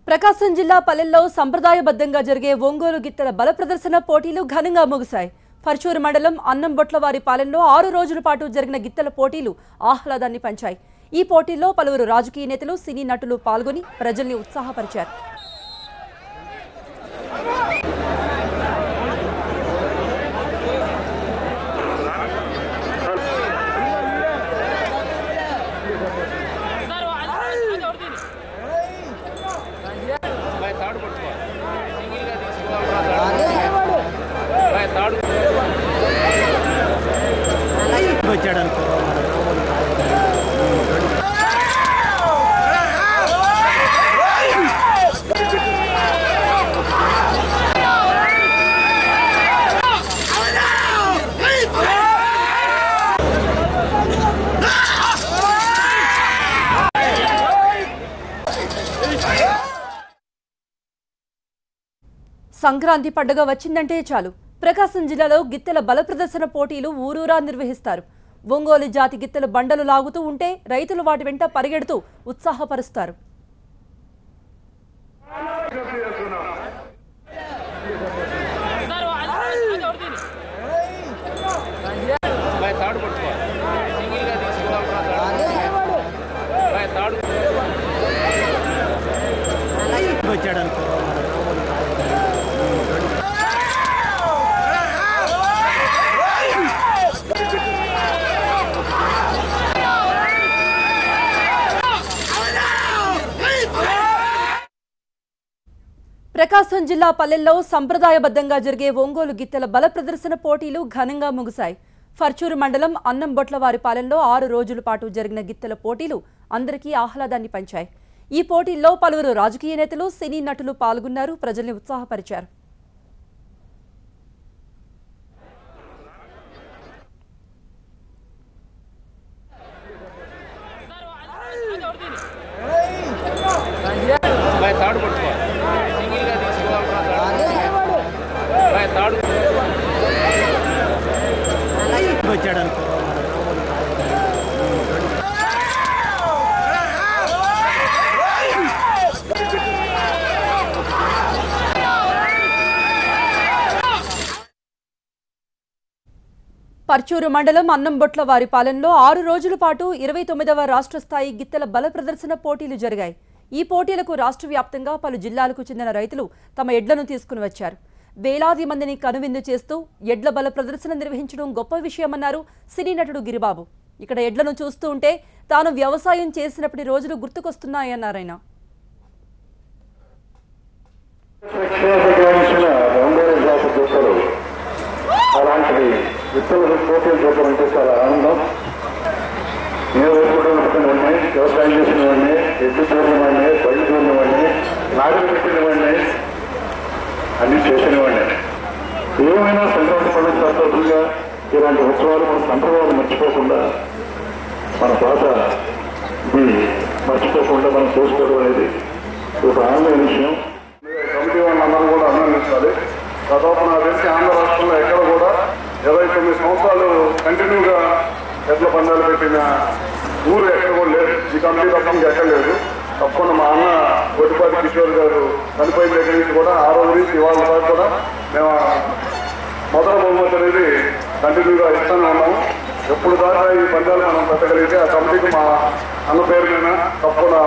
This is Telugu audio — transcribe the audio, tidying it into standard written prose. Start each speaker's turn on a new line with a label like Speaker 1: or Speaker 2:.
Speaker 1: ప్రకాశం జిల్లా పల్లెల్లో సంప్రదాయబద్ధంగా జరిగే ఒంగోలు గిత్తెల బల ప్రదర్శన పోటీలు ఘనంగా ముగిశాయి. పర్చూరు మండలం అన్నంబొట్లవారి పాలెంలో 6 రోజుల పాటు జరిగిన గిత్తెల పోటీలు ఆహ్లాదాన్ని పంచాయి. ఈ పోటీల్లో పలువురు రాజకీయ నేతలు, సినీ నటులు పాల్గొని ప్రజల్ని ఉత్సాహపరిచారు. సంక్రాంతి పండుగ వచ్చిందంటే చాలు ప్రకాశం జిల్లాలో గిత్తెల బల ప్రదర్శన పోటీలు ఊరూరా నిర్వహిస్తారు. ఒంగోలు జాతి గిత్తెల బండలు లాగుతూ ఉంటే రైతులు వాటి వెంట పరిగెడుతూ ఉత్సాహపరుస్తారు. ప్రకాశం జిల్లా పల్లెల్లో సంప్రదాయబద్ధంగా జరిగే ఒంగోలు గిత్తెల బల ప్రదర్శన పోటీలు ఘనంగా ముగిశాయి. పర్చూరు మండలం అన్నంబొట్లవారి పాలెంలో 6 రోజుల పాటు జరిగిన గిత్తెల పోటీలు అందరికీ ఆహ్లాదాన్ని పంచాయి. ఈ పోటీల్లో పలువురు రాజకీయ నేతలు, సినీ నటులు పాల్గొన్నారు, ప్రజల్ని ఉత్సాహపరిచారు. పర్చూరు మండలం అన్నంబొట్లవారి పాలెంలో 6 రోజుల పాటు 29వ రాష్ట్ర స్థాయి గిత్తెల బల ప్రదర్శన పోటీలు జరిగాయి. ఈ పోటీలకు రాష్ట్ర వ్యాప్తంగా పలు జిల్లాలకు చెందిన రైతులు తమ ఎడ్లను తీసుకుని వచ్చారు. వేలాది మందిని కనువిందు చేస్తూ ఎడ్ల బల ప్రదర్శన నిర్వహించడం గొప్ప విషయమన్నారు సినీ నటుడు గిరిబాబు. ఇక్కడ ఎడ్లను చూస్తూ ఉంటే తాను వ్యవసాయం చేసినప్పటి రోజులు గుర్తుకొస్తున్నాయన్నారాయన.
Speaker 2: విత్తనాలు పోటీలు చూడటం చాలా ఆనందం. నేను ఓడిపోవడం వ్యవసాయం చేసిన వాడిని, ఎడ్డు చూడిన వాడిని, బళ్ళు చూడిన వాడిని, నాగలు పెట్టిన వాడిని, అన్ని చేసిన వాడిని. ఏమైనా సంక్రాంతి పండుగ సంతోషంగా ఇలాంటి ఉత్సవాలు మన సంప్రదాయాలు మర్చిపోకుండా మన పాత ఇది మర్చిపోకుండా మనం చేసుకోవడం అనేది ఒక ఆనందమైన విషయం. కమిటీ వాళ్ళందరూ కూడా అభినందించాలి. దాదాపు నాకు తెలిసి ఆంధ్ర రాష్ట్రంలో ఎక్కడ కూడా 29 సంవత్సరాలు కంటిన్యూగా ఎడ్ల పందాలు పెట్టిన ఊరు ఎక్కడ కూడా లేదు. ఈ కమిటీ తప్ప ఎక్కడ లేదు. తప్పకుండా మా అన్న గొడ్డిపాటి కిషోర్ గారు చనిపోయిన దగ్గర నుంచి కూడా ఆ రోజు నుంచి ఇవాళ వరకు కూడా మేము మొదటి బహుమతి అనేది కంటిన్యూగా ఇస్తూనే ఉన్నాము. ఎప్పుడు దాకా ఈ పందాలు మనం పెట్టగలిగితే ఆ కమిటీకి మా అన్న పేరు మీద తప్పకుండా